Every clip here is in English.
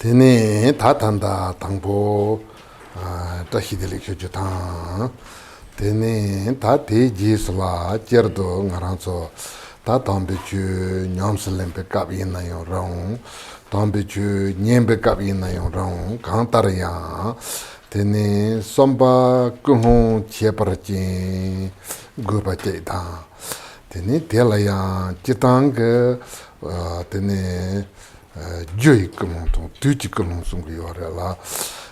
Tene tatanda tangpo tahidili kyujutan. Tene tate jisla jerdo ngaranso tatambe chu nyamsilempe kabi na yon rong. Tambe chu nyembe kabi na yon rong. Kantaraya. Tene somba kuhon cheparachin gupa chayta. Tene telaya chitanga tene jui kulong tong, tuji kulong sung yore la.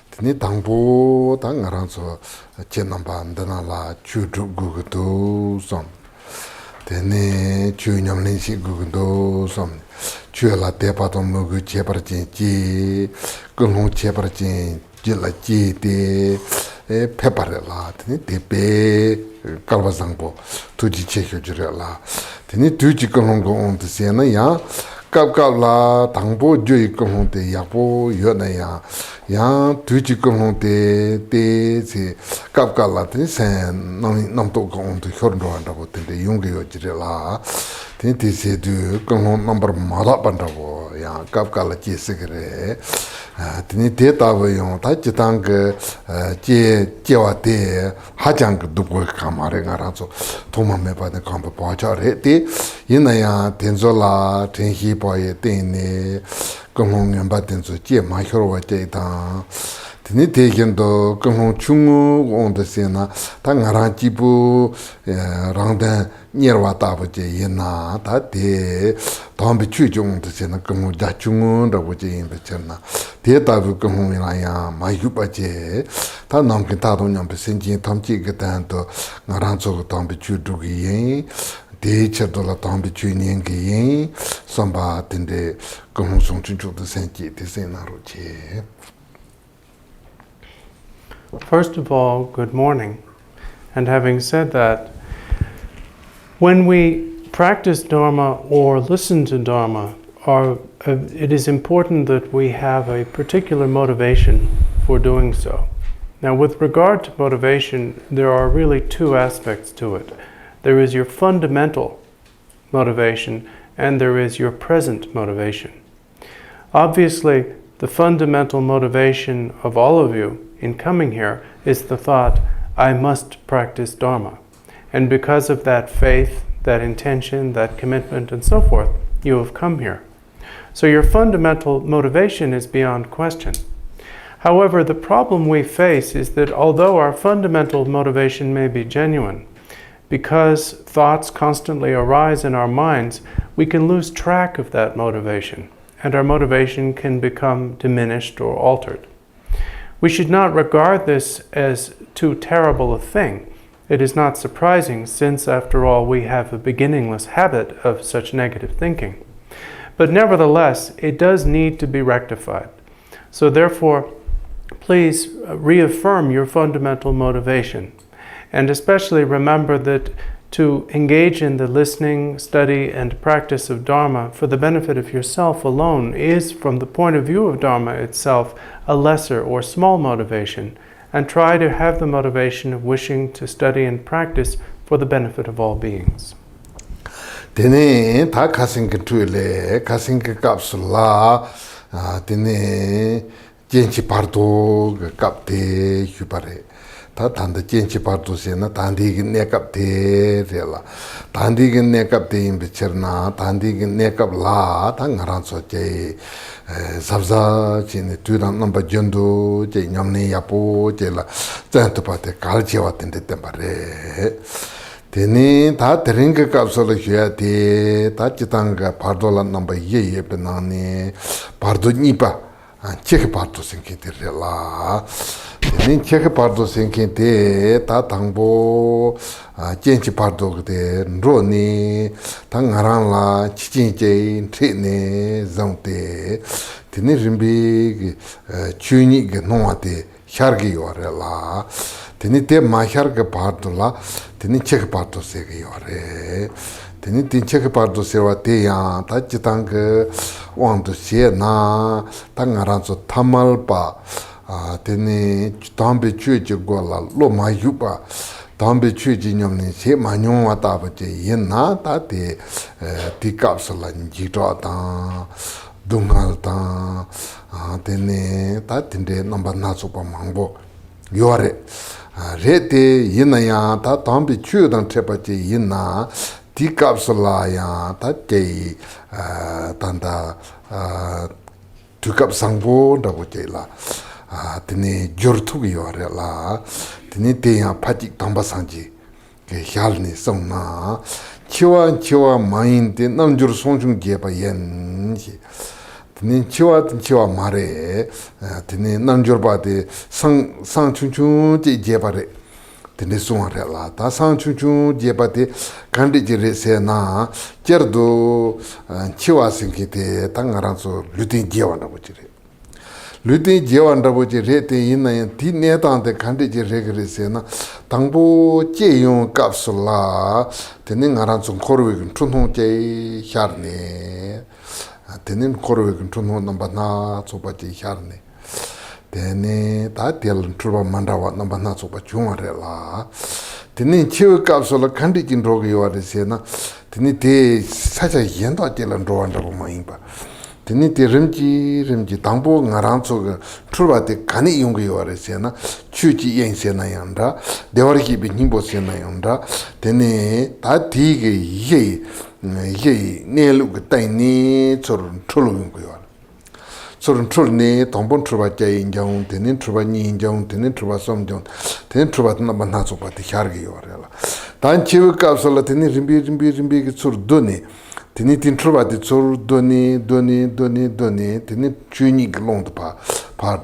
Tene tangpo tang ngaranso chenamba ndana la chu dhru gugudu som. Tene chu nyamlin si gugudu som. Chu la tepa tong mugu cheparachin chi, kulong cheparachin chi la chi te pepare la. Tene tepe kalwa zangpo tuji chekyo jure la. Tene tuji kulong gong te sena ya kap la tangpo jui kulong te yakpo yona ya tuji kulong te se kap la tene sen namto gong te hyorndo handapo tene yungi yo jire la. Tene te se du kulong nambar mala bandapo ya kap la je sekere. Tene te tabo yon ta chitang jewa te hajang dukwe kamare ngaranso thoma mepa de kamba pacha re te yina ya tenzo la tenhi paye tene kumhong yamba tenzo je mahyorwa je ta tene te kendo kumhong chungu onda sena ta ngarang jibu rangdan nyerwa tabo je yina ta te tambi chu chung onda sena kumhong ja chungu rabo je yinba cherna te tabu kumhong yina ya mahyuba je ta namkin ta dong nyambi senjin tamchi ke tanto ngarang tsogo tambi chu dugi yin te cherdo la tambi chu nyengi yin samba tende kumhong song chun chuk de senji te sen naru che. First of all, good morning. And having said that, when we practice Dharma or listen to Dharma, it is important that we have a particular motivation for doing so. Now, with regard to motivation, there are really two aspects to it. There is your fundamental motivation, and there is your present motivation. Obviously, the fundamental motivation of all of you in coming here is the thought, I must practice Dharma. And because of that faith, that intention, that commitment, and so forth, you have come here. So your fundamental motivation is beyond question. However, the problem we face is that although our fundamental motivation may be genuine, because thoughts constantly arise in our minds, we can lose track of that motivation, and our motivation can become diminished or altered. We should not regard this as too terrible a thing. It is not surprising, since, after all, we have a beginningless habit of such negative thinking. But nevertheless, it does need to be rectified. So therefore, please reaffirm your fundamental motivation, and especially remember that to engage in the listening, study, and practice of Dharma for the benefit of yourself alone is, from the point of view of Dharma itself, a lesser or small motivation, and try to have the motivation of wishing to study and practice for the benefit of all beings. Tene ta kasinga tuile, kasinga kapsula, tene jenchi parto kapte hupare. Ta tanda jenchi parto sena tandi gi nekapte rela. Tandi gi nekapte imbicherna, tandi gi nekap la, ta ngaranso che sabza chine tuidan namba jondo, che nyamne yapo, che la zanto pate kalchewa tende tembare. Tene ta teringa kapsula huya te, ta chitanga pardo la namba ye penani, pardo nipa, cheke pardo senkete rela. Tene cheke pardo senkete, ta tangbo, jenchi pardo kete nro ne, ta ngarang la chichinche tre ne zangte, tene rimbi chuni ke nongwa te hyargi yore la. Tene te mahyarga pardo la, tene cheke pardo seke yore. Tene ten cheke pardo sewa te yang, ta chitanga wangdo se na, ta ngaranzo tamal pa, tene tambe chue je go la lo ma yu pa, tambe chue je nyam ne se ma nyong wa ta ba je yin na, ta te ti kapsa la nji to ta, dungal ta tene ta tinde number na sopa mangbo yore rete yinaya ta tambi chu dan trepache yinna ti kapsula ya ta te tanda tukap sangbo ndabo che la tene jortu yore la tene te ya pachik tamba sanji ke hyal ni songna chiwa main te namjur sonjung geba yen tene chiwa mare tene namjur ba de sang chung je geba re tene suwa re la ta sang chung geba de kandi je re se na jerdo chiwa singi te tangaran so lutin gewa na bujire lutin gewa na bujire te ina ti ne tan de kandi je re gre se na 당보 제용 값을라 되는 가란 좀 코르웨근 춘홍 제 샤르네 되는 코르웨근 춘홍 넘바나 소바지 샤르네 되네 다텔 트루바 만다와 넘바나 소바 중아래라 되는 치유 값을라 간디진 로기 와르세나 되니 대 사자 연도 될런 로한다고 마인바 되니 대 림지 당보 가란 쪽 트루바데 간이 용기 와르세나 추지 연세나 양다 대화기 비님보세나 양다 되네 다 디게 이게 내룩 따이니 저런 트루는 거요 저런 트루네 동본 트루바제 인정 되는 트루바니 인정 되는 트루바 som정 되는 트루바나 만나서 바티 샤르게 요라라 단 치유 값을 되니 림비 저도네 tini tin truba di tsor doni tini chuni glong pa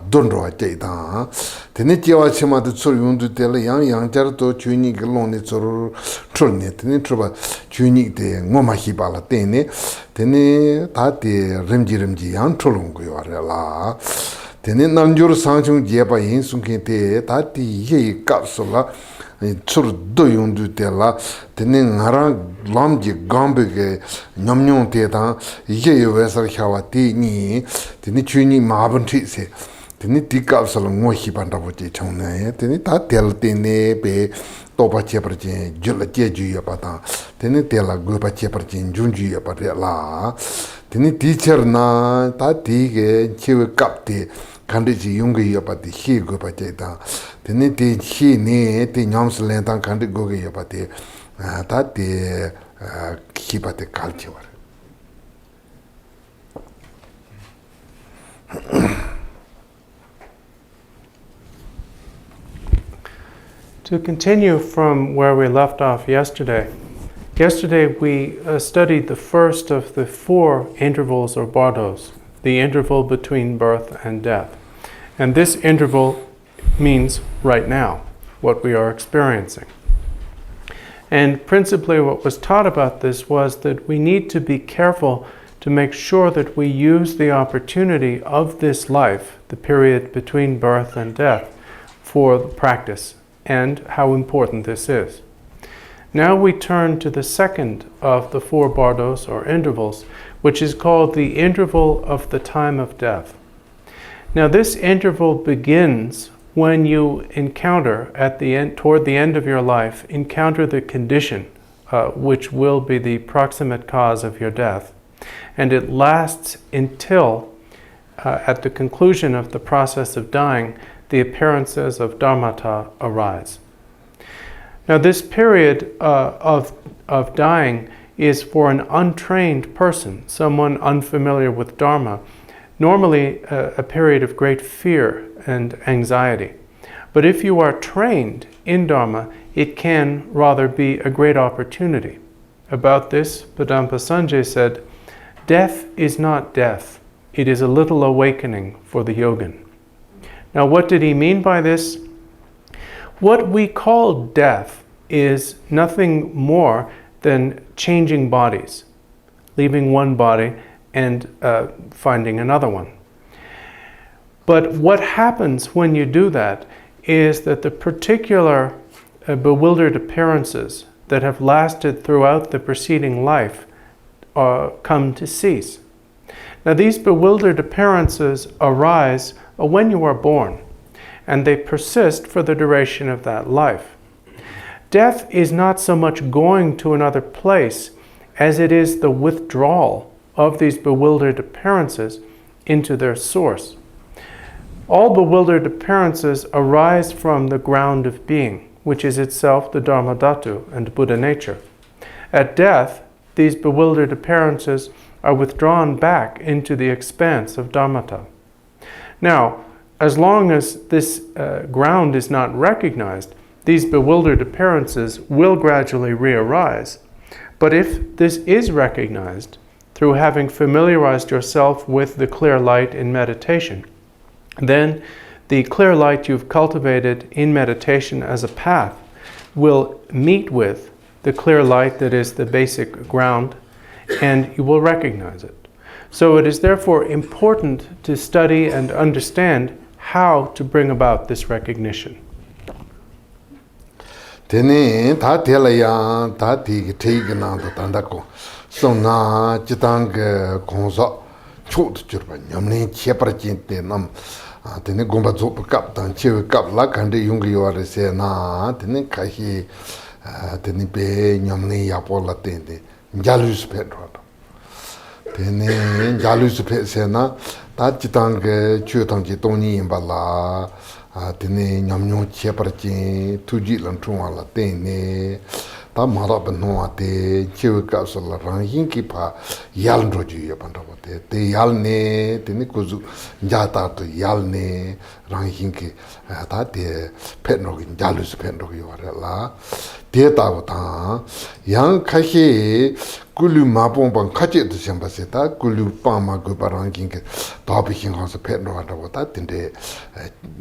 donro jay dang tini jewa chima di tsor yundu tela yang jar to chuni glong ni tsor chul ni tini truba chuni de ngoma hi bala tini ta di rimji yang chulung go la tini namjur sangchung jeba yin sungkin te ta di ye kapsula tsur do yundu tela tene ngara lamji gambe ge nyamnyong te ta ye wesar khawa ti ni tene chuni mabun thi se tene tikap sal ngohi banda bo che chongne tene ta tel tene be to pa che par che jul che ju ya pa ta tene tela go pa che par che jun ju ya pa la tene teacher na ta ti ge che kap te kandeji yungi yopati hi gopati ta tene te hi ne te nyams lentan kande goge yopati ta te hi pate kalchi war To continue from where we left off yesterday we studied the first of the 4 intervals or bardos, the interval between birth and death. And this interval means right now, what we are experiencing. And principally what was taught about this was that we need to be careful to make sure that we use the opportunity of this life, the period between birth and death, for the practice, and how important this is. Now we turn to the second of the 4 bardos or intervals, which is called the interval of the time of death. Now this interval begins when you encounter toward the end of your life, encounter the condition which will be the proximate cause of your death. And it lasts until, at the conclusion of the process of dying, the appearances of dharmata arise. Now this period of dying is for an untrained person, someone unfamiliar with Dharma, normally a period of great fear and anxiety. But if you are trained in Dharma, it can rather be a great opportunity. About this, Padampa Sanjay said, "Death is not death, it is a little awakening for the yogin." Now what did he mean by this? What we call death is nothing more than changing bodies, leaving one body and finding another one. But what happens when you do that is that the particular bewildered appearances that have lasted throughout the preceding life come to cease. Now these bewildered appearances arise when you are born, and they persist for the duration of that life. Death is not so much going to another place as it is the withdrawal of these bewildered appearances into their source. All bewildered appearances arise from the ground of being, which is itself the Dharma Dhatu and Buddha nature. At death, these bewildered appearances are withdrawn back into the expanse of Dharmata. Now, as long as this ground is not recognized, these bewildered appearances will gradually re-arise. But if this is recognized, through having familiarized yourself with the clear light in meditation, then the clear light you've cultivated in meditation as a path will meet with the clear light that is the basic ground, and you will recognize it. So it is therefore important to study and understand how to bring about this recognition. Tene ta tela ya ta ti take na to tandako so na chitang konso chut churba nyamne chepra chinte nam tene gomba zop kap tan chewe kap la kande yung yore se na tene kahi tene be nyamne ya pola tende jalus pedro tene jalus pe se na ta chitang chu tang ji toni imbala tene nyamnyo cheparchi tuji lan chungwa la tene ta mara banwa te chewe kapsala rangin ki pa yal roju ya pandawa te yal ne tene kuzu jata to yal ne rangin ki ta te penro gi jalus penro gi wara la te ta ta yang khahi kulu mapong bang khache to samba se ta kulu pa ma go parangin ke ta bi hin ha se penro wa ta tende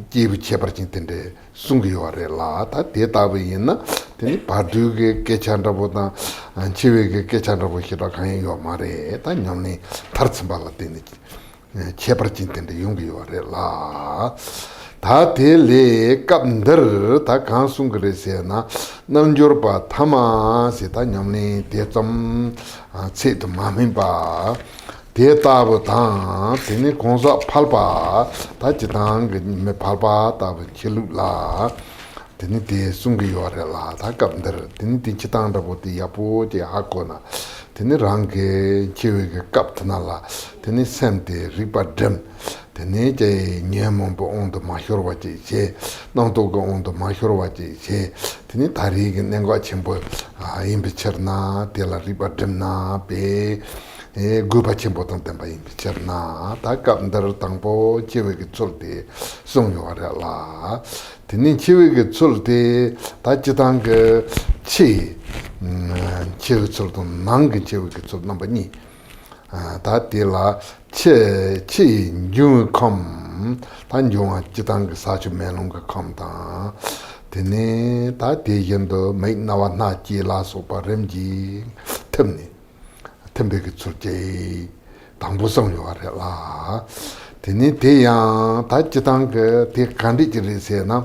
jibu cheparchi tende sungi wara la ta te ta bi yin na tene padu ge kechanda boda chewe ge kechanda bo hira kan yo mare ta nyamni tartsambala tene cheparchi tende yungi wara la 다 텔레 깜더 다 간숭 그래세나 남조르바 타마 세다 냠네 대점 체도 마멘바 대타보다 되네 공사 팔바 다 지당 그 팔바 다 킬루라 되네 대 숭기 요래라 다 깜더 되네 지당다 보디 야보디 하거나 되네 랑게 체웨게 깝트나라 되네 샘데 리바뎀 tene je nyemombo ondo mahyorwaji je nangdogo ondo mahyorwaji je tene tari nengo chimbo imbicherna tela ribademna be guba chimbo tantemba imbicherna ta kapndar tangbo chewege cholte songyo la tene chewege cholte ta chitang chi chewege cholto nang chewege chol namba ni ta tela che yung kom tan yung jitang sa chu melong ka kom ta tene ta de yendo mai na wa na ji la so pa rem ji temni tembe ke chu je dang bu song yo re la tene de ya ta jitang ke de kan di ji se na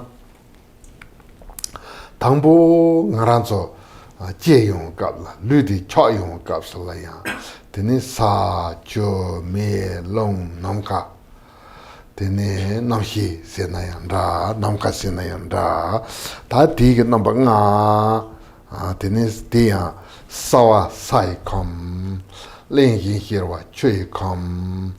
dang bu ngaran so je yung ka la lu di cha yung ka sa la ya tene sa jo me long namka tene namhi senayanda namka senayanda ta dig number nga tene stia sawa sai kom len yin hirwa chui kom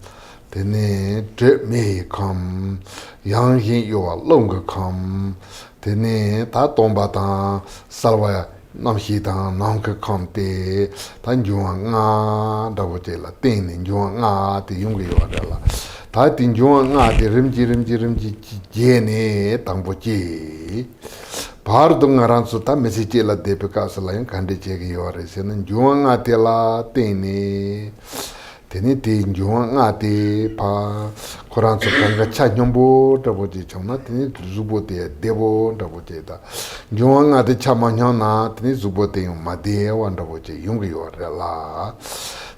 tene de me kom yang yin yo long kom tene ta tomba ta salwa namhi ta namka komte tan yuwa nga dawote la tene yuwa nga te yungi yuwa la ta tin yuwa nga te rimji jene tangpo je Bardo nga ransu ta mesi che la depe kasa la yung kande che ge yuwa re se nan yuwa nga te la tene tene te yuwa nga te pa koransu kanga cha nyombo dawote chawna tene zubo te debo dawote ta yuwa nga te cha ma nyona tene zubo te yung ma dewa dawote yungi yuwa re la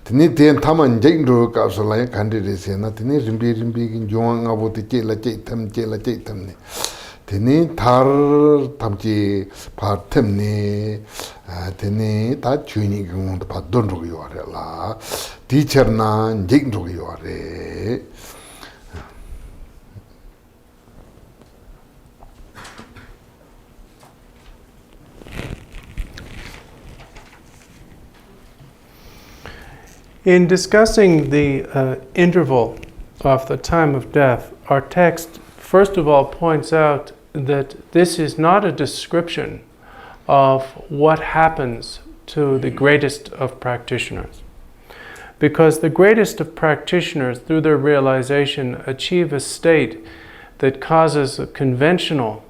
tene ten taman jengro kasa la yung kande re se na tene rimbi ki yuwa nga bo te che la tam ne tene tar tamchi pa tem ne tene ta chuni ki ngon pa don ro yuwa re la teacher na jengro yuwa re In discussing the interval of the time of death, our text first of all points out that this is not a description of what happens to the greatest of practitioners. Because the greatest of practitioners, through their realization, achieve a state that causes a conventional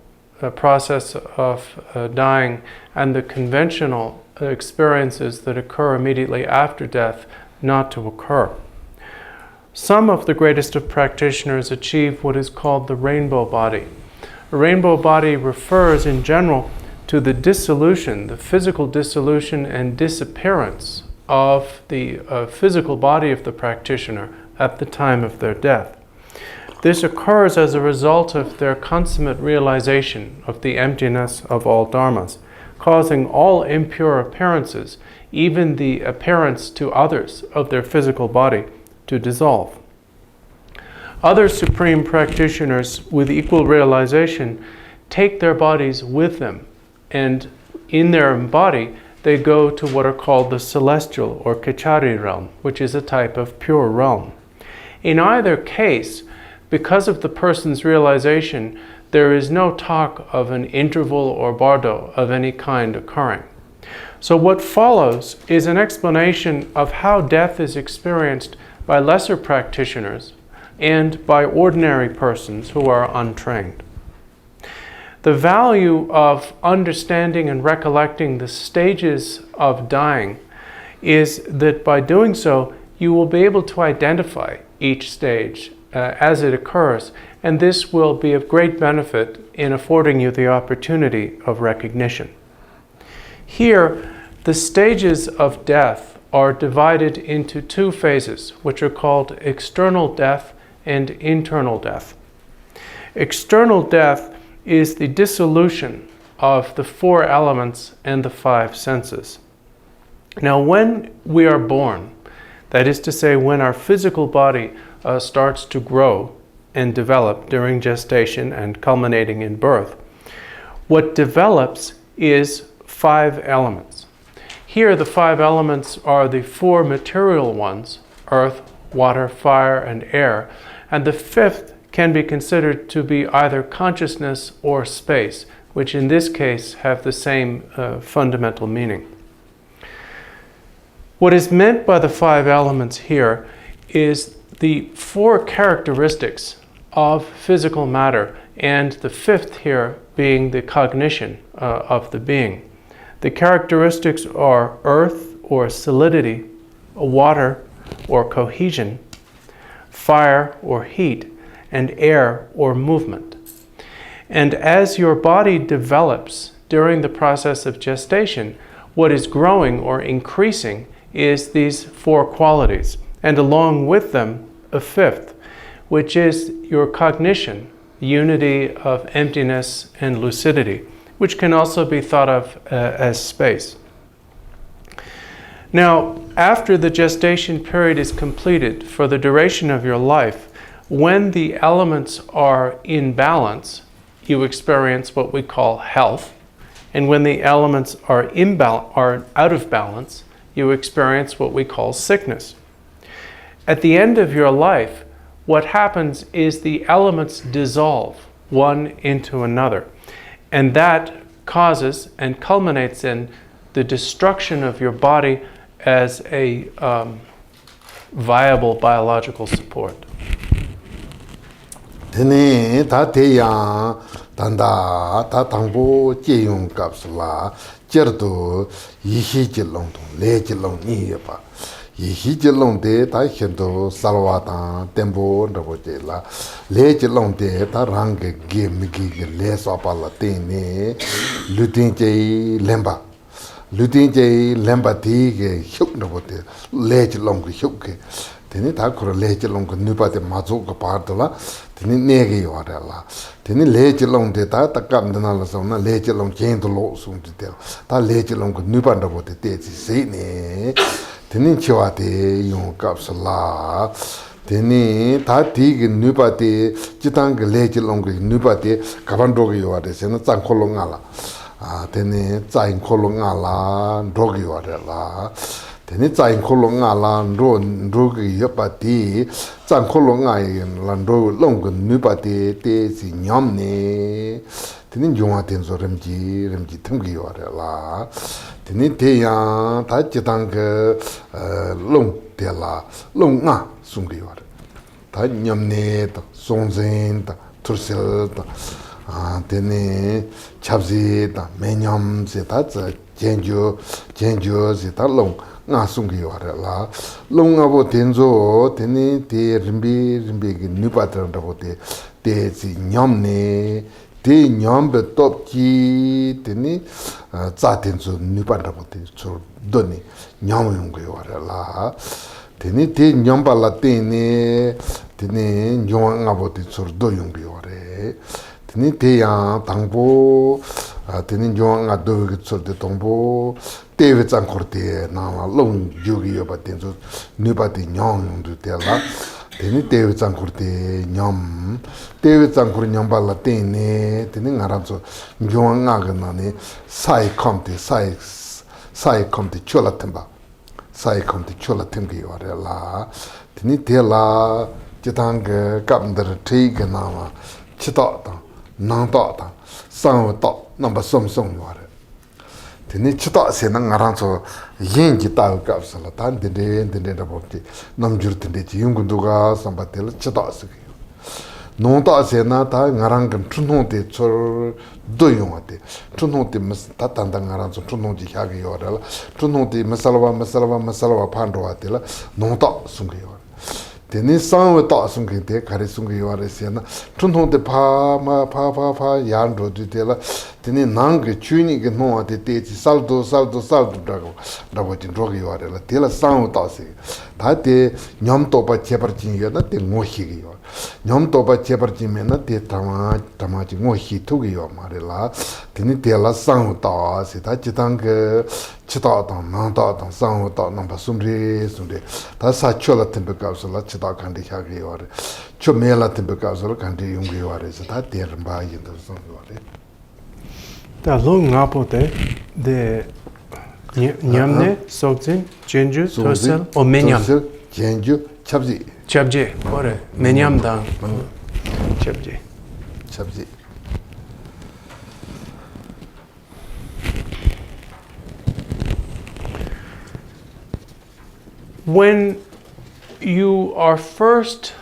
process of dying and the conventional experiences that occur immediately after death not to occur. Some of the greatest of practitioners achieve what is called the rainbow body. A rainbow body refers in general to the dissolution, the physical dissolution and disappearance of the physical body of the practitioner at the time of their death. This occurs as a result of their consummate realization of the emptiness of all dharmas, causing all impure appearances, even the appearance to others of their physical body, to dissolve. Other supreme practitioners with equal realization take their bodies with them, and in their body they go to what are called the celestial or Kachari realm, which is a type of pure realm. In either case, because of the person's realization, there is no talk of an interval or bardo of any kind occurring. So what follows is an explanation of how death is experienced by lesser practitioners and by ordinary persons who are untrained. The value of understanding and recollecting the stages of dying is that by doing so, you will be able to identify each stage as it occurs, and this will be of great benefit in affording you the opportunity of recognition. Here, the stages of death are divided into two phases, which are called external death and internal death. External death is the dissolution of the four elements and the five senses. Now, when we are born, that is to say, when our physical body starts to grow and develop during gestation and culminating in birth, what develops is five elements. Here, the five elements are the four material ones: earth, water, fire, and air, and the fifth can be considered to be either consciousness or space, which in this case have the same fundamental meaning. What is meant by the five elements here is the four characteristics of physical matter, and the fifth here being the cognition of the being. The characteristics are earth or solidity, water or cohesion, fire or heat, and air or movement. And as your body develops during the process of gestation, what is growing or increasing is these four qualities, and along with them a fifth, which is your cognition, unity of emptiness and lucidity, which can also be thought of as space. Now, after the gestation period is completed for the duration of your life, when the elements are in balance, you experience what we call health, and when the elements are out of balance, you experience what we call sickness. At the end of your life, what happens is the elements dissolve one into another, and that causes and culminates in the destruction of your body as a viable biological support. Tene ta te yang tanda ta tangbo je yung kapsula jerdo yihi jilong tong le jilong ni pa yihi jilong de ta hendo salwa ta tembo ndabo je la le jilong de ta rang ge mi le so pa la tene lutin je lemba ti ge hyuk ndabo de le jilong ge hyuk ge tene ta kor le jilong ge nupa de mazu ga par de la tene nege yo ara la tene le jilong de ta kam de na la so na le jilong chen de lo sum de ta le jilong ge nupa ndabo de te si se ne tene chiwa de yung kapsala tene ta ti ge nupa de jitang ge le jilong ge nupa de kaban do ge yo ara se na chang kholo nga la tene chang kholo nga la do ge yo ara la Teni Zang Kolo Nga Lan Ro Yopati, Zang Kolo Nga Lan Ro Long Nupati, Tesi Nyamne, Teni Juma Tenzo Remji Tumgi La, Teni Teyan, Tachitang Long de la Long Nga Sungi Ta Nyamne, Sonzen, Tursil, Teni Chabzi, Menyam, Zeta, Genjo, Zeta Long. Nga sungi la long abo tenzo teni te rimbi ki nupatra ndabo te si nyamne te nyambe topki teni za tenzo nupatra bo te so doni nyam yungi la teni te nyamba la teni nyong abo te so do yungi teni te yang tangbo teni nyong ado ki so de tongbo David Zankorte, Nama Long Yogi Yobatenzo, Nubati Nyong to Tella, Teni David Zankorte, Nyam, David Zankur Nyambala Tene, Teni Aranzo, Nyong Aganani, Sai Comte, Sai Comte Chola Timba, Sai Comte Chola Timbi or La, Teni Tella, Jitang Gabnder Tig Nama, Chitata, Nandata, Sang number some song water. Teni chita se na ngaranzo yin ji ta ka sala tan de raboti namjur tende ji yungunduga sambatel chita se non ta se na ta ngarang kan chunong de chor do yongate chunong de mas ta tan da ngaranzo chunong ji ha ge yorala chunong de masalawa pando atela non ta sunge yor Teni sangwe ta sunge de kare sunge yore se na chunong de pa yan ro de la teni nang chuni ge no ate te saldo dago tin rogi yore la tela sangwe ta se ta te nyam to pa chebar jin yo na te ngohi ge yo nyam to pa chebar jin me na te tama ji ngohi tu ge yo mare la teni tela sangwe ta se ta chitang ge chita ta nang ta sangwe ta nang pa sumre ta sa chola tembe ka so la chita kandi ha ge yore cho me la tembe ka so kandi yung ge yore se ta te ramba yin do so yore Da long ngapo de nyamne sokzin genju tosel o menyam genju chabji chabje ore menyam da chabje When you are first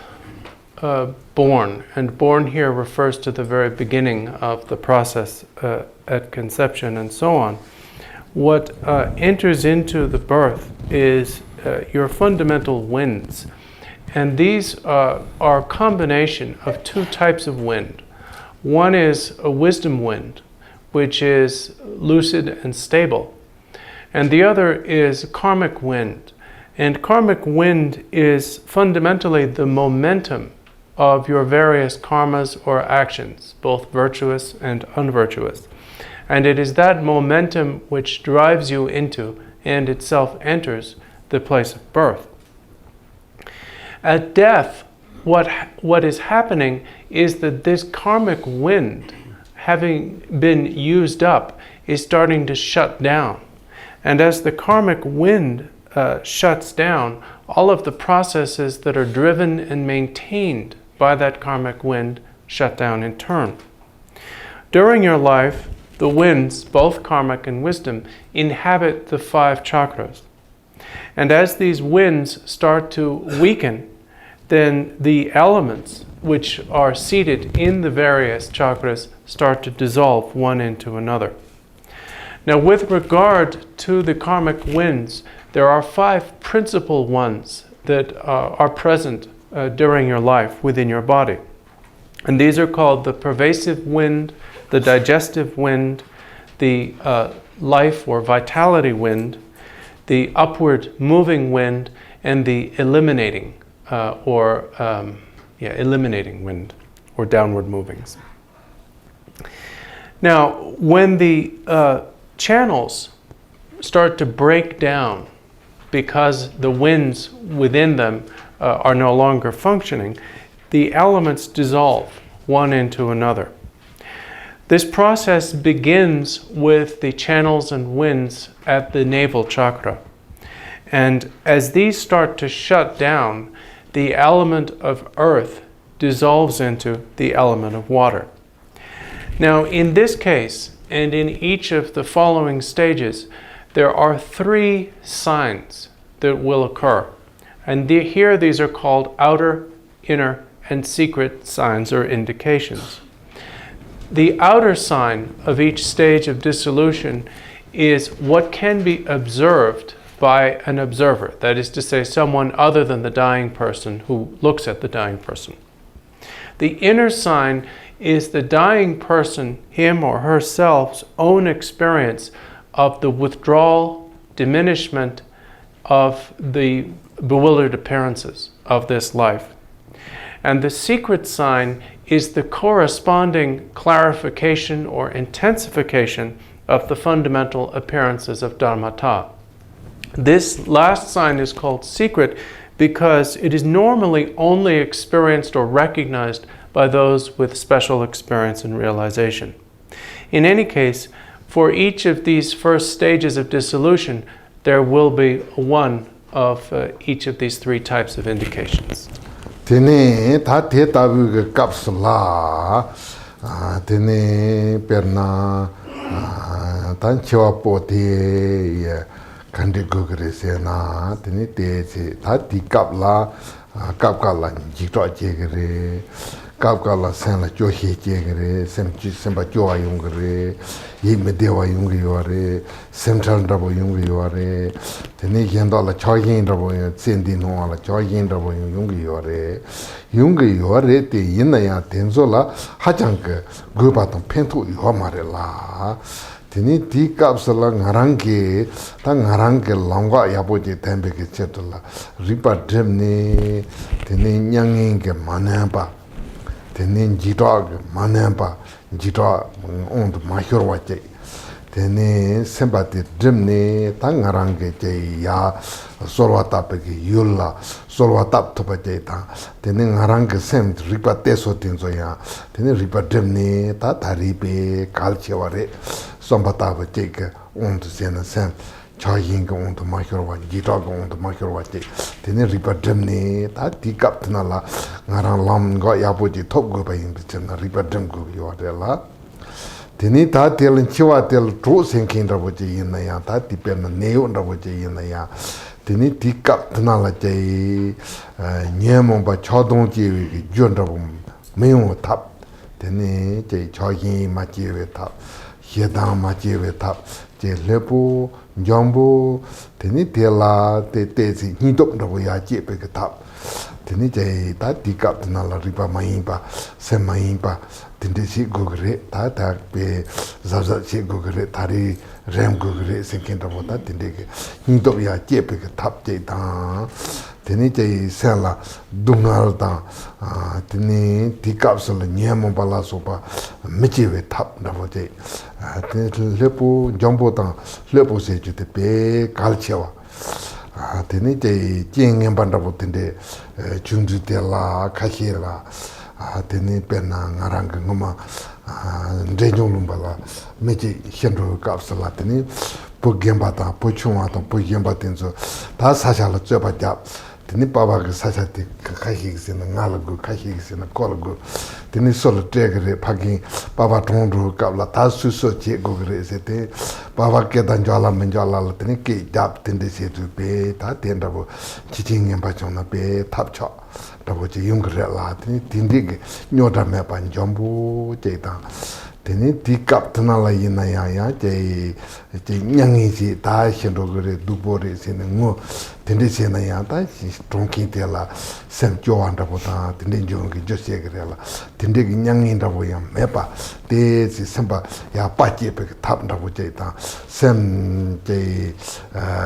born, and born here refers to the very beginning of the process at conception and so on, what enters into the birth is your fundamental winds. And these are a combination of two types of wind. One is a wisdom wind, which is lucid and stable. And the other is karmic wind. And karmic wind is fundamentally the momentum of your various karmas or actions, both virtuous and unvirtuous. And it is that momentum which drives you into and itself enters the place of birth. At death, what is happening is that this karmic wind, having been used up, is starting to shut down. And as the karmic wind shuts down, all of the processes that are driven and maintained by that karmic wind shut down in turn. During your life, the winds, both karmic and wisdom, inhabit the 5 chakras. And as these winds start to weaken, then the elements which are seated in the various chakras start to dissolve one into another. Now, with regard to the karmic winds, there are 5 principal ones that are present during your life within your body. And these are called the pervasive wind, the digestive wind, the life or vitality wind, the upward moving wind, and the eliminating eliminating wind, or downward movings. Now, when the channels start to break down because the winds within them are no longer functioning, the elements dissolve one into another. This process begins with the channels and winds at the navel chakra. And as these start to shut down, the element of earth dissolves into the element of water. Now, in this case, and in each of the following stages, there are 3 signs that will occur. And here these are called outer, inner, and secret signs or indications. The outer sign of each stage of dissolution is what can be observed by an observer, that is to say, someone other than the dying person who looks at the dying person. The inner sign is the dying person, him or herself's own experience of the withdrawal, diminishment of the bewildered appearances of this life. And the secret sign is the corresponding clarification or intensification of the fundamental appearances of Dharmata. This last sign is called secret because it is normally only experienced or recognized by those with special experience and realization. In any case, for each of these first stages of dissolution, there will be one of each of these 3 types of indications. Tene ta te tabu kapsula tene perna tan chewa pote kandi gugre sena tene te ta ti kapla kapkala jitwa jegre kapkala sena johi jegre semba joa yungre yime dewa yungre yore central rabo yungre yore tene yendo la choyin rabo sendi no la choyin rabo yungre yore te yinaya tenzo la hajang guba tong pentu yomare la tene ti kapsala ngarange ta ngarange longwa yaboje tembe ke chetula ripa dremne tene nyangenge manamba tene jitog manamba jitog on mahyorwa che tene sembate dremne ta ngarange che ya solwa tapeke yulla solwa tap to pache ta tene ngarange sem ripa teso tinzo ya tene ripa dremne ta taripe kalcheware sombata pache ke on sena sem chayin on to mahyorwa jitog on to mahyorwa che tene ripa dremne ta tikap tna la ngarang lam go yapoji top go pa yin bichna ripa drem go yodela tene ta tel chiwa tel tro senkin raboje yin ya ta tipen neo raboje yin ya tene tikap tna la che nyemo ba chodong ji jon rabum meyo tap tene che chayin ma ji tap yedang ma ji tap che lepo jambo tene tela te si hidop rabo ya che pe tap tene che ta tikap tna la ripa maimba semaimba tende si gogre ta pe zaza si gogre tari rem gogre senken rabo ta tende ke hidop ya che pe tap che ta tene che sela dungal ta tene tikap sala nyemo bala sopa mechewe tap rabo che tene lepo jambo ta lepo se che pe kalchewa tene che jingen bandapo tende chungju tela kashela tene pena ngarang ngoma ndejong lumbala meche henro kapsala tene po gemba ta po chungwa ta po gemba tenzo ta sashala choba jap tene baba ga sasate kahi sina ngalagu kahi sina kolagu tene solo tegre phagi baba tondro kapla ta suso che gogre sete baba ke dan jala menjala tene ke jap tende se tu be ta tenda bo chiching em ba chona be thap cha da bo che yung gre la tene tindi nyoda me pan jombu che ta tene ti kap tna la yina ya che nyangi si ta shendo gre dupore sine ngo tende se na ya ta tronki te la sem jo anda bota tende jong ki jose gre la tende gi nyangi nda bo ya mepa te si semba ya pa che pe thap nda bo che ta sem che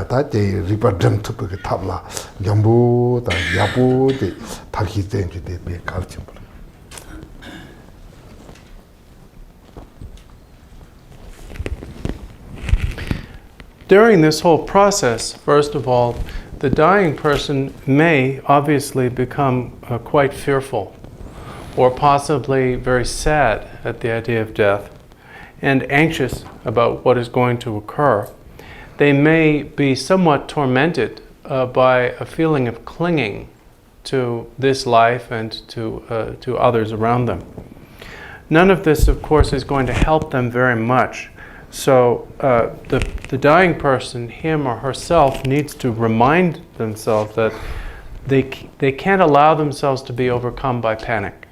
ta che ripa dam tu pe thap la jambu ta yapu che thakhi chen che te pe kal chim. During this whole process, first of all, the dying person may obviously become quite fearful or possibly very sad at the idea of death and anxious about what is going to occur. They may be somewhat tormented by a feeling of clinging to this life and to others around them. None of this, of course, is going to help them very much. So the dying person, him or herself, needs to remind themselves that they can't allow themselves to be overcome by panic.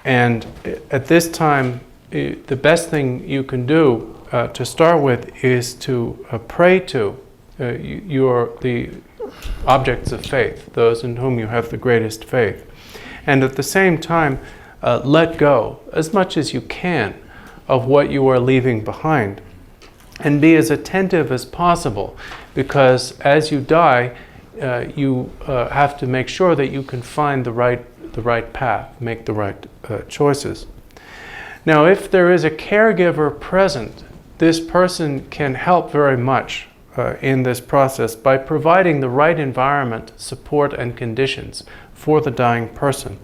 And at this time, the best thing you can do to start with is to pray to the objects of faith, those in whom you have the greatest faith. And at the same time, let go as much as you can of what you are leaving behind. And be as attentive as possible, because as you die, you have to make sure that you can find the right path, make the right choices. Now, if there is a caregiver present, this person can help very much in this process by providing the right environment, support, and conditions for the dying person.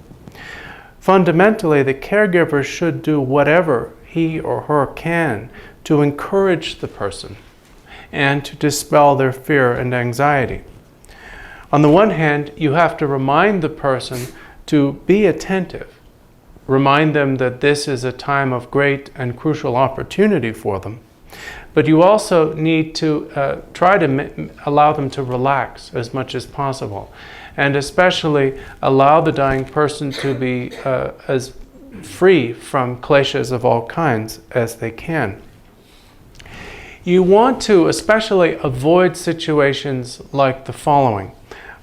Fundamentally, the caregiver should do whatever he or her can to encourage the person and to dispel their fear and anxiety. On the one hand, you have to remind the person to be attentive. Remind them that this is a time of great and crucial opportunity for them. But you also need to try to allow them to relax as much as possible, and especially allow the dying person to be as free from kleshas of all kinds as they can. You want to especially avoid situations like the following.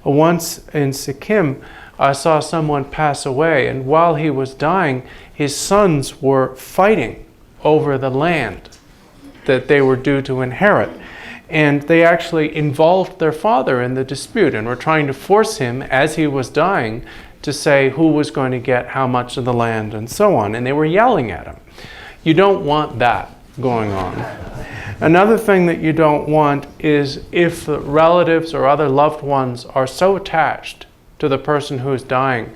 Once in Sikkim, I saw someone pass away, and while he was dying, his sons were fighting over the land that they were due to inherit. And they actually involved their father in the dispute and were trying to force him, as he was dying, to say who was going to get how much of the land and so on. And they were yelling at him. You don't want that going on. Another thing that you don't want is if the relatives or other loved ones are so attached to the person who is dying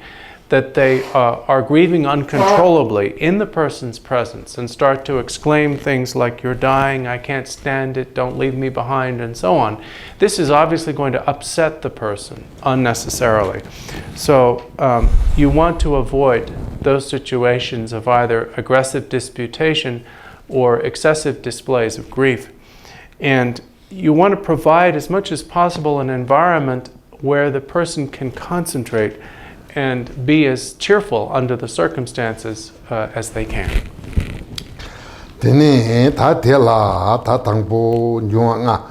that they are grieving uncontrollably in the person's presence and start to exclaim things like, "You're dying, I can't stand it, don't leave me behind," and so on. This is obviously going to upset the person unnecessarily. So you want to avoid those situations of either aggressive disputation or excessive displays of grief. And you want to provide as much as possible an environment where the person can concentrate and be as cheerful under the circumstances as they can. Tene ta tela ta tangpo nyuanga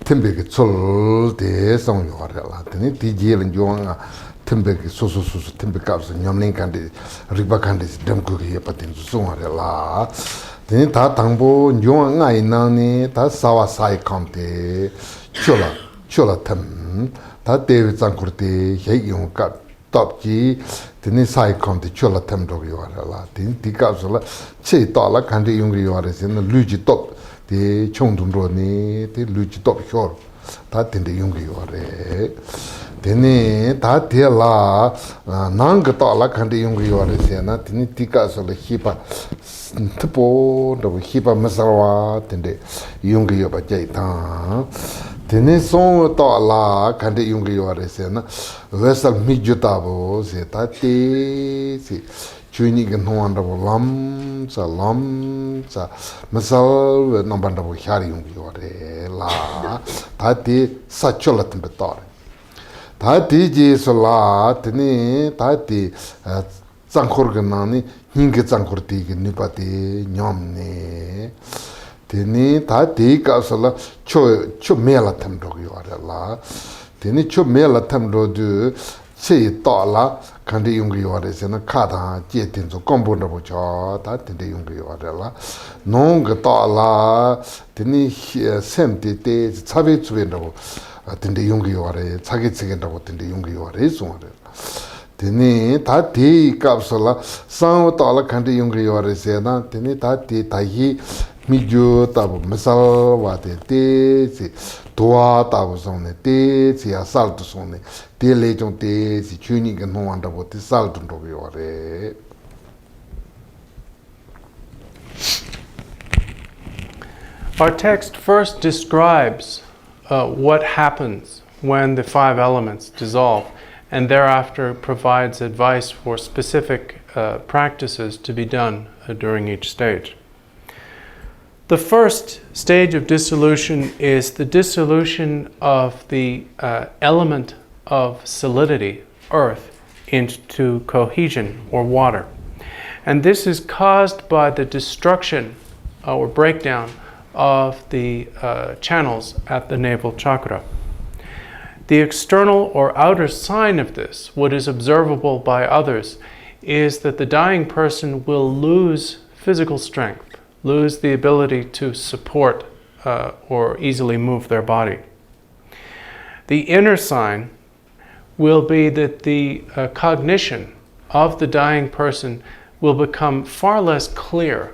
tembe ke chol de song yorela. Tene ti jel nyuanga tembe ke so tembe ka so nyamling kan de riba kan de demku ke patin so yorela. Tene ta tangpo nyuanga inani ta sawa sai kante chola tem ta de zangkurte he yung ka top ji tini sai kom de chola tem do yo la tin ti ka so la che to la kan de yung yo re sin lu ji top de chong dun ro ni de lu ji top hyor ta tin de yung yo re tini ta de la nang ga to la kan de yung yo re sin na tini ti ka so la hi pa tipo do hi pa masawa tin de yung yo ba jai ta tene son to la kande yung yo re se na vesal mi jutabo se ta te si chuni gen hoan da lam sa masal no banda bo khari yung yo re la ta te sa chola tem betor ta te ji so la tene ta te zangkhor gen na ni hing ge zangkhor ti ge ni pa te nyom ne teni ta te ka sala cho mela tham do yo la teni cho mela tham do du che to la kan de yung yo re se na kha da je tin zo kom bo do bo cha ta tin de yung yo la nong ga to la teni sem te cha be chu be do tin de yung yo re cha ge che ge do tin de yung yo re so re teni ta te ka sala sang to la kan de yung yo re se na teni ta te ta hi 미주 타고 메살 와데 테시 도와 타고 손네 테시 아살도 손네 테레 좀 테시 추니가 노한다고 테살도 도요레. Our text first describes what happens when the 5 elements dissolve, and thereafter provides advice for specific practices to be done during each stage. The first stage of dissolution is the dissolution of the element of solidity, earth, into cohesion, or water. And this is caused by the destruction or breakdown of the channels at the navel chakra. The external or outer sign of this, what is observable by others, is that the dying person will lose physical strength, lose the ability to support or easily move their body. The inner sign will be that the cognition of the dying person will become far less clear,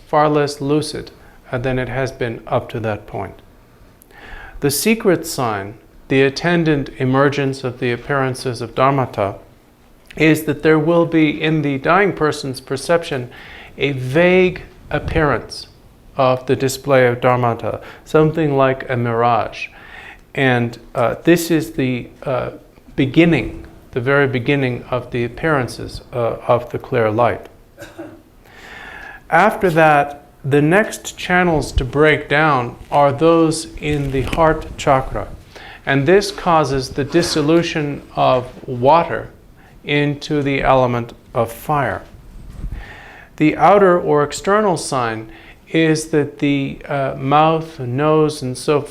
far less lucid than it has been up to that point. The secret sign, the attendant emergence of the appearances of dharmata, is that there will be in the dying person's perception a vague appearance of the display of dharmata, something like a mirage. And this is the beginning, the very beginning of the appearances of the clear light. After that, the next channels to break down are those in the heart chakra. And this causes the dissolution of water into the element of fire. The outer or external sign is that the mouth, nose, and so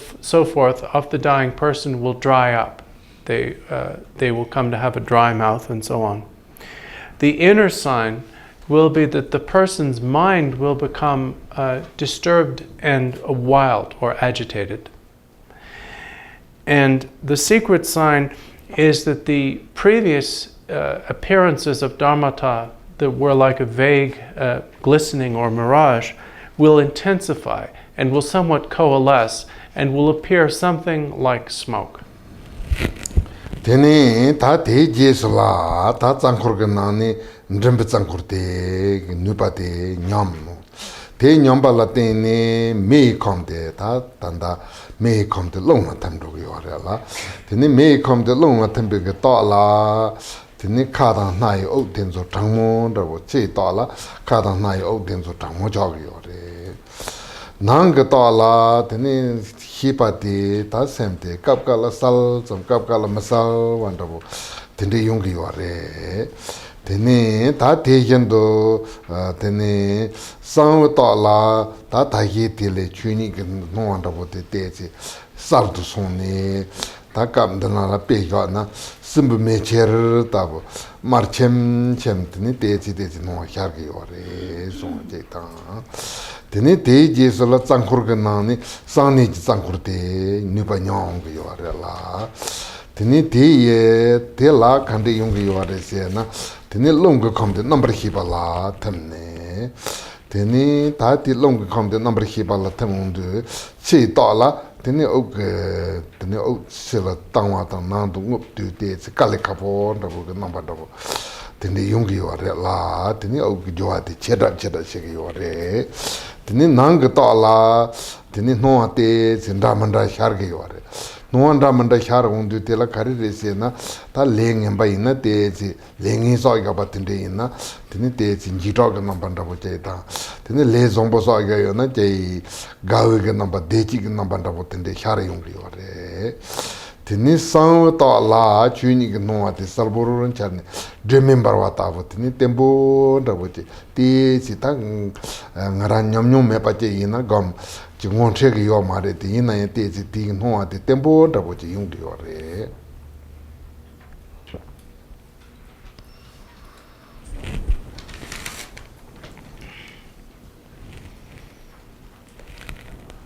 forth of the dying person will dry up. They will come to have a dry mouth and so on. The inner sign will be that the person's mind will become disturbed and wild or agitated. And the secret sign is that the previous appearances of dharmata that were like a vague glistening or mirage will intensify and will somewhat coalesce and will appear something like smoke. Tene ta te jesla ta tsangkhur ganani ndrembe tsangkhur te nupate nyam te nyamba la tene me komde ta tanda me komde longa tamdo yorala tene me komde longa tambe ge ta la tene kada nai o denzo tangmo da wo che ta la kada nai o denzo tangmo jog yore nang ge ta la tene hipati ta semte kapkala sal zum kapkala masal wandabo tende yungi yore tene ta tejendo tene sang ta la ta tahi tele chuni ge no wandabo te teji sal tu sone ta kam dana la pe ga na simbu mecher ta bo marchem chem tene teji no hyar ge yore so je ta tene te jesala tsangkhur ge nani sani tsangkhur te nipa nyong ge yore la tene te ye te la khande yung ge yore se na tene long ge kham de number hiba la tamne tene ta ti long ge kham de number hiba la tamundu che ta la tene ok tene ok se la tangwa ta na du ngup tu te se kale kapo da bu ge number da bu tene yung ge yore la tene ok jo ate cheda se ge yore tene nang ta la tene no ate sinda manda shar ge yore no anda manda shar undu te la kari rese na ta leng emba ina te ji lengi so ga batinde ina tene te ji jito ga na banda bo che ta tene le zombo so ga yo na je gawe ga na ba de ji ga na banda bo tende shar yung yore tene sang ta la chuni ga no ate salboro ran charne remember wa ta bo tene tembo da bo che te ji ta ngara nyom nyom me pa che ina gam ji ngon che ge yo ma re te ina ye te ji ti no ate tembo da bo che yung yore.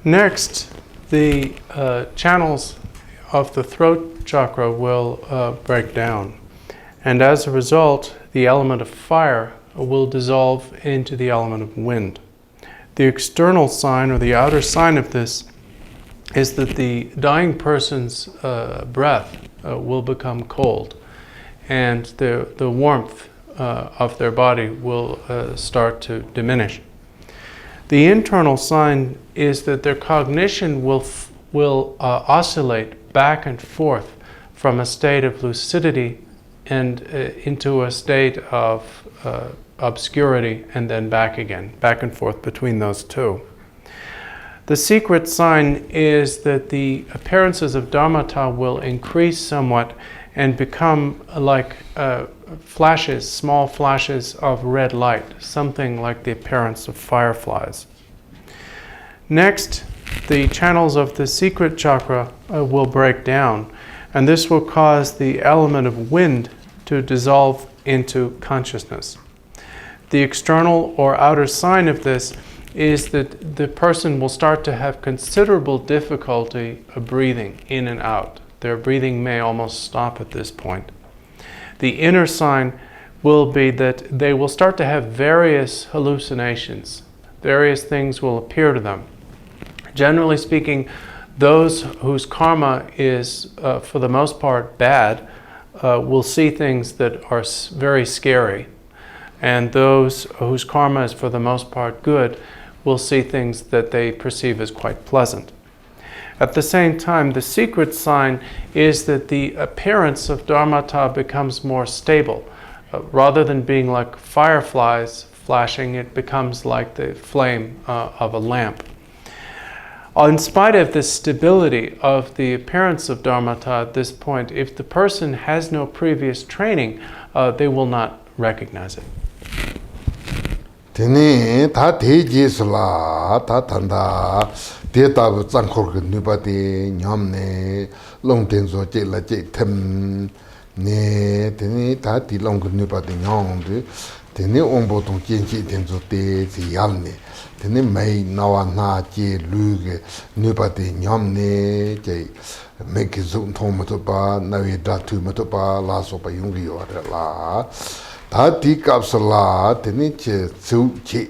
Next, the channels of the throat chakra will break down. And as a result, the element of fire will dissolve into the element of wind. The external sign or the outer sign of this is that the dying person's breath will become cold and the warmth of their body will start to diminish. The internal sign is that their cognition will oscillate back and forth from a state of lucidity and into a state of obscurity, and then back again, back and forth between those two. The secret sign is that the appearances of Dharmata will increase somewhat and become like flashes, small flashes of red light, something like the appearance of fireflies. Next, the channels of the secret chakra will break down, and this will cause the element of wind to dissolve into consciousness. The external or outer sign of this is that the person will start to have considerable difficulty of breathing in and out. Their breathing may almost stop at this point. The inner sign will be that they will start to have various hallucinations. Various things will appear to them. Generally speaking, those whose karma is, for the most part, bad, will see things that are very scary. And those whose karma is, for the most part, good, will see things that they perceive as quite pleasant. At the same time, the secret sign is that the appearance of Dharmata becomes more stable. Rather than being like fireflies flashing, it becomes like the flame of a lamp. In spite of the stability of the appearance of Dharmata at this point, if the person has no previous training, they will not recognize it. Tene ta teji sula ta tanda te ta zangkhor ge nupa de nyam ne long ten zo che la che them ne tene ta ti long ge nupa de nyam de tene ombo tong chen chi ten zo te si yal ne tene mai nawa na che lu ge nupa de nyam ne che me ke zo thong ma to pa na we da tu ma to pa la so pa yung ge yo la Tati kapsala teni che su che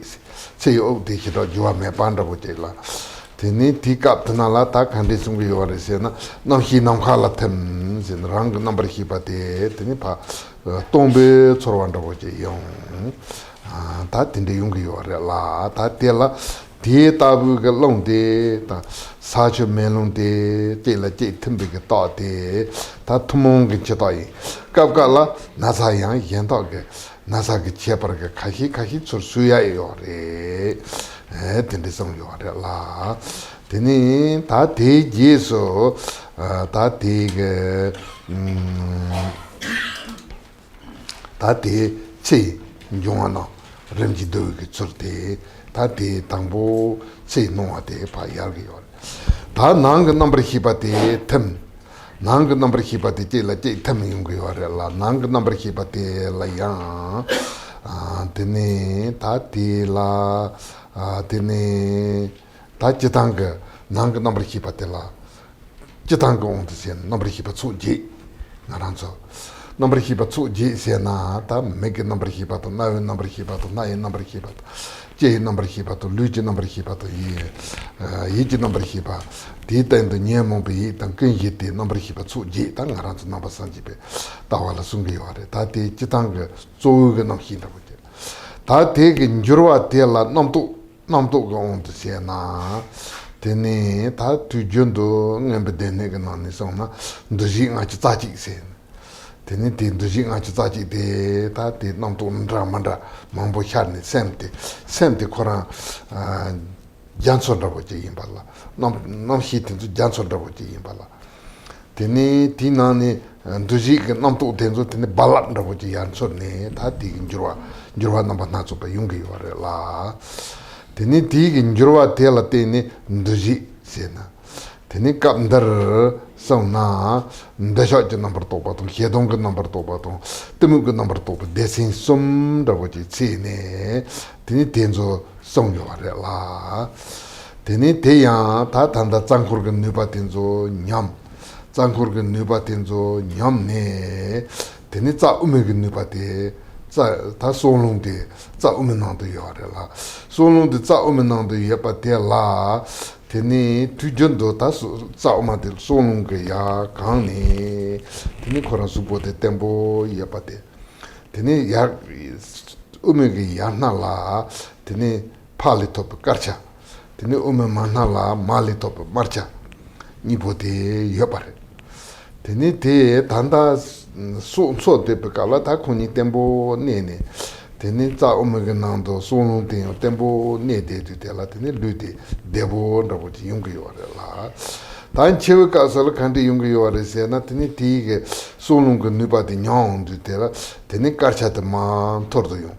se yo de che do jwa me panda ko che la teni ti kap tna la ta khandi sung yo re se na no hi nam khala them sin rang number hi pa te teni pa tombe chorwan do ko che yong ta tin de yung yo re la ta te la ti ta bu ge long de ta sa che me long de che la che them be ge ta de ta thumong ge che ta yi kap ka la na sa yang yen ta ge na sa ge che par ge kha hi chur su ya yo re tin de song yo re la teni ta te ji so ta te ge ta te che yong na rem ji do ge chur de Tati tangbo che nongwa te pa yar ge yor. Ta nang number hipa te tem. Nang number hipa te che la che tem yung ge yor la. Nang number hipa te la yang. Tene tati la tene ta chitang nang number hipa te la. Chitang ong te sen number hipa tsu ji. Naranzo. Number hipa tsu ji se na ta make number hipa to na number hipa to na number hipa to. Che number hipa to luji number hipa to yi ji number hipa ti ten de nye mo bi tang ken yi ti number hipa tsu ji tang ran tsu number san ji be ta wala sung ge yore ta ti chi tang ge zo ge nam hin da bu ta te ge njurwa te la nam tu go on de se na te ne ta tu jun do ngem be de ne ge na ni so na do ji nga chi ta ji se teni ti nduji nga chi tsa chi te ta ti nam tu ndra mandra mambo xar ni sem ti koran jansol rabo chi yin pala nam hi ten tu jansol rabo chi yin pala teni ti na ni nduji nam tu ten tu teni balat rabo chi jansol ni ta ti njurwa namba na tsu pa yungi yore la teni ti njurwa te la teni nduji se na teni kap ndar song na ndasha je number to pa tong hedong ge number to pa tong temu ge number to pa desin som da bo ji chi ne tini tenzo song yo re la tini te ya ta tanda changkhur ge nu pa tenzo nyam changkhur ge nu pa tenzo nyam ne tini cha ume ge nu pa te cha ta solong de cha ume nang de yo re la solong de cha ume nang de ye pa te la teni tujondo ta sao ma del sonung ge ya gang ni teni koran supo de tempo ya pate teni ya ume ge ya na la teni pali top karcha teni ume ma na la mali top marcha ni bote ya pare Tene te tanda so de pekala ta kuni tempo nene. Tene za omega nando so no tempo ne de te la tene lute debo ndabo ti yungu yore la. Tan chewe ka sala kandi yungu yore se na tene ti ge so no ge nuba de nyong de te la tene karcha de ma tordo yung.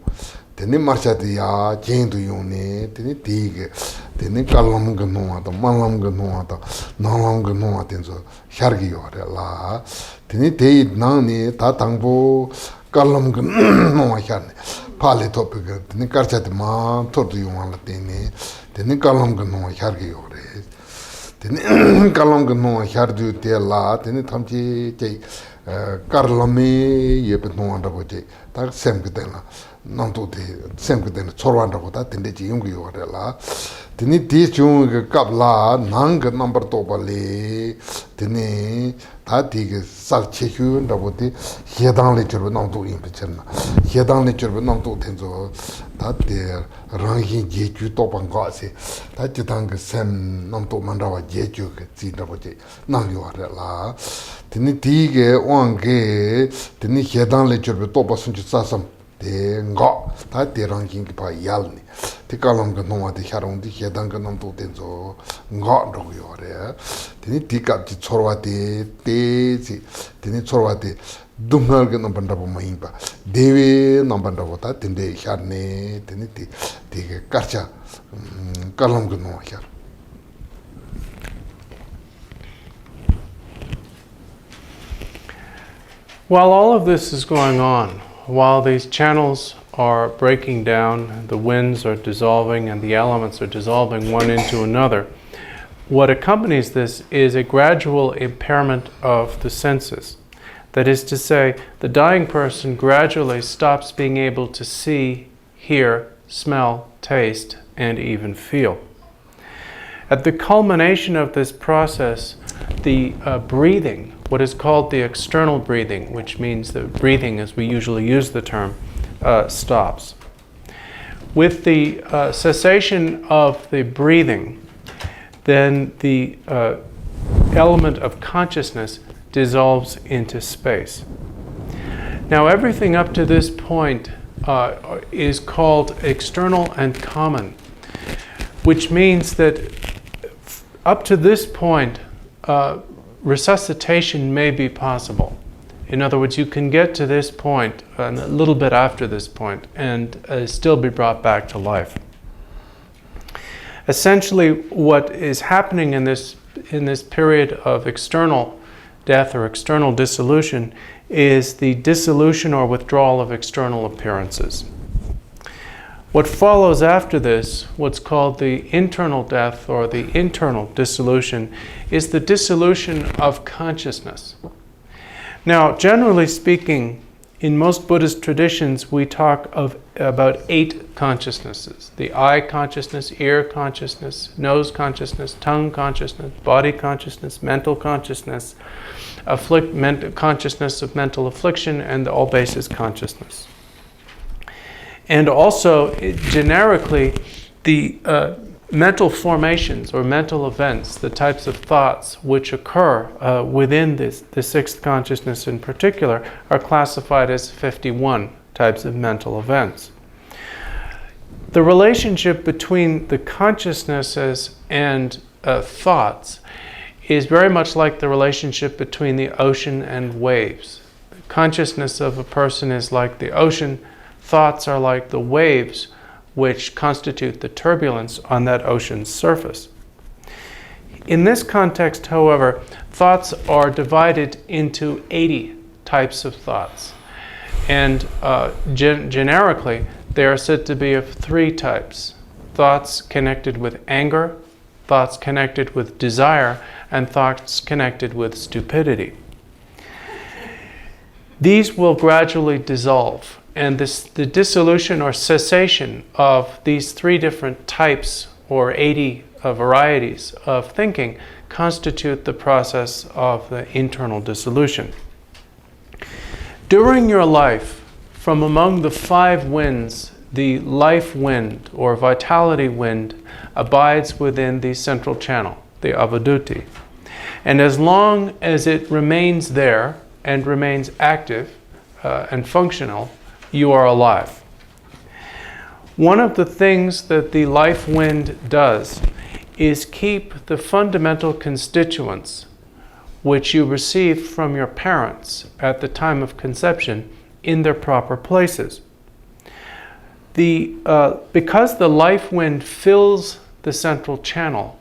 Tene marcha de ya jendo yung ne tene ti ge tene kalam ge no ata malam ge no ata nalam ge no ata so shargi yore la. Tene te nang ne ta tangbo kalam ge no sharne. Pali topi ge tene karcha de ma tordo yung ala tene kalam ge no shargi yore. Tene kalam ge no shardu te la tene tamchi che karlame yebe no anda bo che ta sem ge la nanto te sem ge den chorwanda ko ta tende chi yung yo re la tene ti chung ge kap la nang ge number to ba le tene ta ti ge sal che hyu nda bo te hedang le chur nang to yin pe chen na hedang le chur nang to ten zo ta te rang yin je chu to bang ga se ta chi dang ge sem nang to man da wa je chu ge ji da bo che nang yo re la tene ti ge wang ge tene hedang le chur to ba sun chu sa sam te nga ta te rang yin ki pa yal ni te kalam ge no wa de harong di hedang ge nam to ten zo nga ro yo re tene ti kap chi chorwa te ji tene chorwa te dumnal ge nam banda bo mai ba dewe nam banda bo ta tende har ne tene ti ge karcha kalam ge no har. While all of this is going on, while these channels are breaking down, the winds are dissolving, and the elements are dissolving one into another, what accompanies this is a gradual impairment of the senses. That is to say, the dying person gradually stops being able to see, hear, smell, taste, and even feel. At the culmination of this process, the breathing, what is called the external breathing, which means the breathing as we usually use the term, stops. With the cessation of the breathing, then the element of consciousness dissolves into space. Now, everything up to this point is called external and common, which means that up to this point, resuscitation may be possible. In other words, you can get to this point, a little bit after this point, and still be brought back to life. Essentially, what is happening in this period of external death or external dissolution is the dissolution or withdrawal of external appearances. What follows after this, what's called the internal death or the internal dissolution, is the dissolution of consciousness. Now, generally speaking, in most Buddhist traditions, we talk about 8 consciousnesses: the eye consciousness, ear consciousness, nose consciousness, tongue consciousness, body consciousness, mental consciousness, consciousness of mental affliction, and the all-basis consciousness. And also, generically, the mental formations or mental events, the types of thoughts which occur within the 6th consciousness in particular, are classified as 51 types of mental events. The relationship between the consciousnesses and thoughts is very much like the relationship between the ocean and waves. The consciousness of a person is like the ocean. Thoughts are like the waves which constitute the turbulence on that ocean's surface. In this context, however, thoughts are divided into 80 types of thoughts. And generically, they are said to be of 3 types: thoughts connected with anger, thoughts connected with desire, and thoughts connected with stupidity. These will gradually dissolve, and the dissolution or cessation of these 3 different types or 80 varieties of thinking constitute the process of the internal dissolution. During your life, from among the 5 winds, the life wind or vitality wind abides within the central channel, the avaduti. And as long as it remains there and remains active and functional, you are alive. One of the things that the life wind does is keep the fundamental constituents which you received from your parents at the time of conception in their proper places. Because the life wind fills the central channel,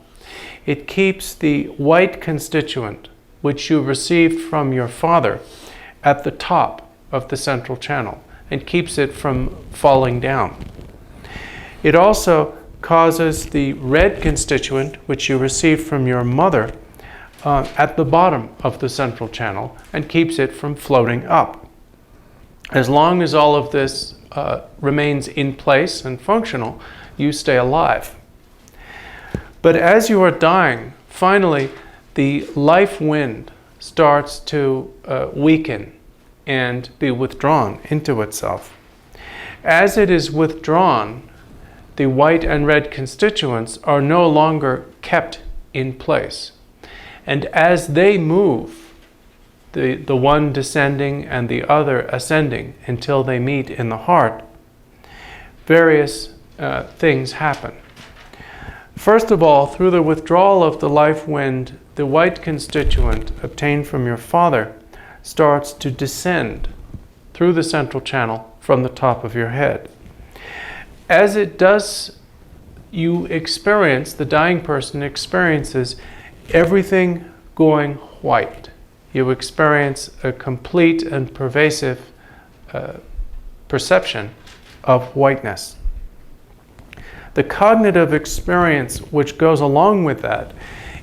it keeps the white constituent which you received from your father at the top of the central channel and keeps it from falling down. It also causes the red constituent which you received from your mother at the bottom of the central channel and keeps it from floating up. As long as all of this remains in place and functional, you stay alive. But as you are dying, finally, the life wind starts to weaken and be withdrawn into itself. As it is withdrawn, the white and red constituents are no longer kept in place. And as they move, the one descending and the other ascending until they meet in the heart, various things happen. First of all, through the withdrawal of the life wind, the white constituent obtained from your father starts to descend through the central channel from the top of your head. As it does, you experience, the dying person experiences everything going white. You experience a complete and pervasive perception of whiteness. The cognitive experience which goes along with that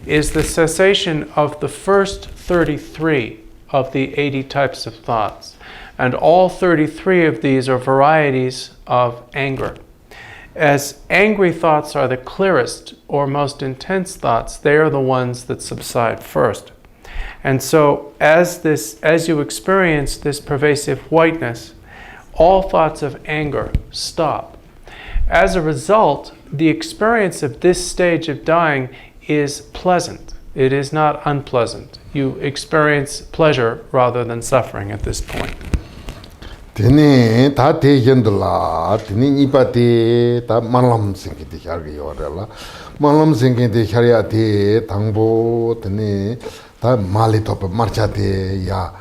is the cessation of the first 33 of the 80 types of thoughts. And all 33 of these are varieties of anger. As angry thoughts are the clearest or most intense thoughts, they are the ones that subside first. And so as you experience this pervasive whiteness, all thoughts of anger stop. As a result, the experience of this stage of dying is pleasant. It is not unpleasant. You experience pleasure rather than suffering at this point. Tene ta te yendla tene nipa te ta malam singi te hargi yorela malam singi te harya te tangbo tene ta mali top marcha te ya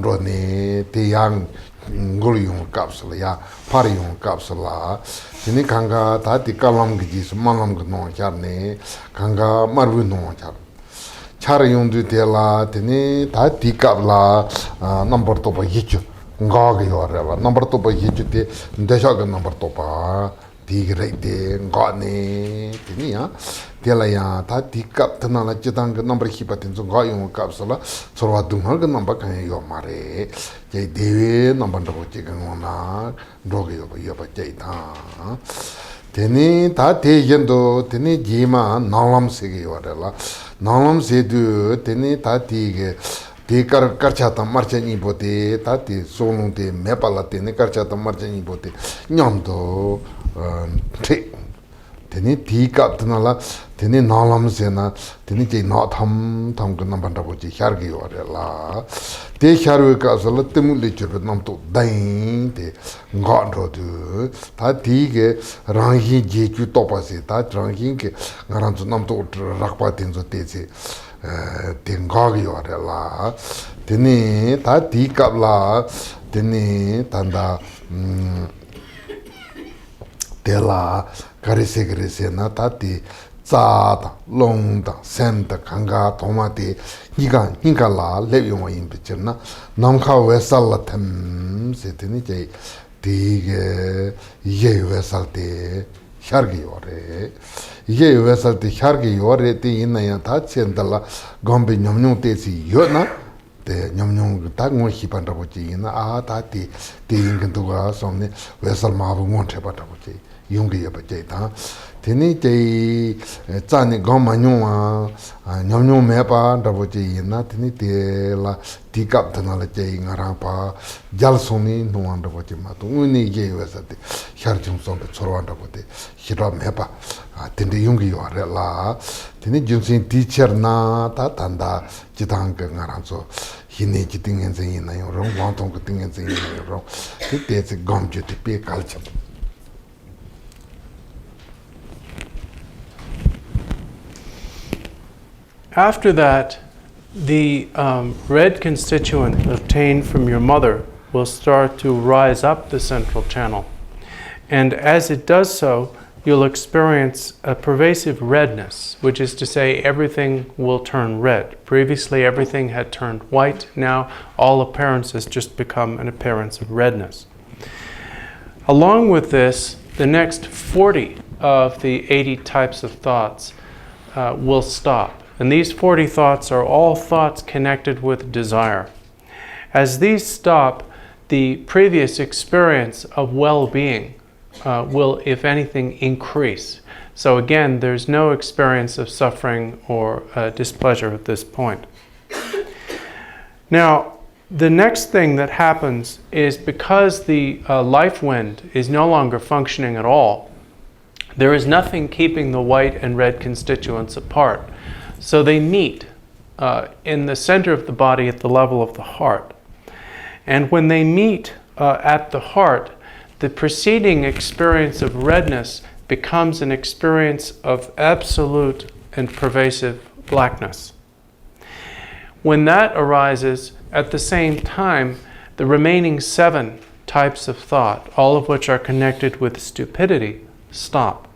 ro ne te yang ngul yung kapsula ya par yung kapsula tene kanga ta ti kalam gi malam gno charne kanga marbu no char char yung du te la tene ta ti kapla number to ba yichu ngāga yorwa, number topa hijute, ndeshaga number topa, tigreite, ngāne, tini ya, tela ya, ta tikap tana la chitanga number hipatin so ngā yung kapsala, sorwa dunga number kanya yomare, jay dewe number topa chika ngona, droga yoba jay ta. Teni ta te yendo, teni jima nalam sege yorwa, nalam sedu, teni ta tige, te karchata marchani bote tati solung te mepala te ne karchata marchani bote nyamdo te teni ti kaptana la teni nalam sena teni je na tham ka nambanda bo je hyar gi ore la te hyar ka sala temu le chur nam to dain te ngado du ta ti ge ranghi je chu to pa se ta ranghi ke ngaran zu nam to rakpa tin zo te se tingagi yore la teni ta ti kap la teni tanda tela karise na ta ti tsa long da sem da kanga tomati niga la le yung yin pichir na namkha wesal la them se teni je ti ge ye wesal te hyargi yore ye wesal te hyargi yore te inaya ta chendala gombe nyamnyong te si yona te nyamnyong ta ngo hipan ra bochi ina a ta ti ingento ga somne wesal ma bu ngon the ba ta bochi yung ge ba che ta teni te tsani gomma nyong nyamnyong me pa ra bochi ina teni te la ti kap tana la che ngara pa jalsoni no wanda ko ma to uni ge wesate charjum sombe chorwanda ko de hira meba tende yungi yo la tene junsin teacher na ta tanda jitang ke ngaranso hine ji tingen zen na yo ro wang tong ko tingen zen yo ro te te gom ju te pe culture. After that, the red constituent obtained from your mother will start to rise up the central channel. And as it does so, you'll experience a pervasive redness, which is to say everything will turn red. Previously, everything had turned white. Now, all appearances just become an appearance of redness. Along with this, the next 40 of the 80 types of thoughts will stop. And these 40 thoughts are all thoughts connected with desire. As these stop, the previous experience of well-being will, if anything, increase. So again, there's no experience of suffering or displeasure at this point. Now, the next thing that happens is because the life wind is no longer functioning at all, there is nothing keeping the white and red constituents apart. So they meet in the center of the body at the level of the heart. And when they meet at the heart, the preceding experience of redness becomes an experience of absolute and pervasive blackness. When that arises, at the same time, the remaining 7 types of thought, all of which are connected with stupidity, stop.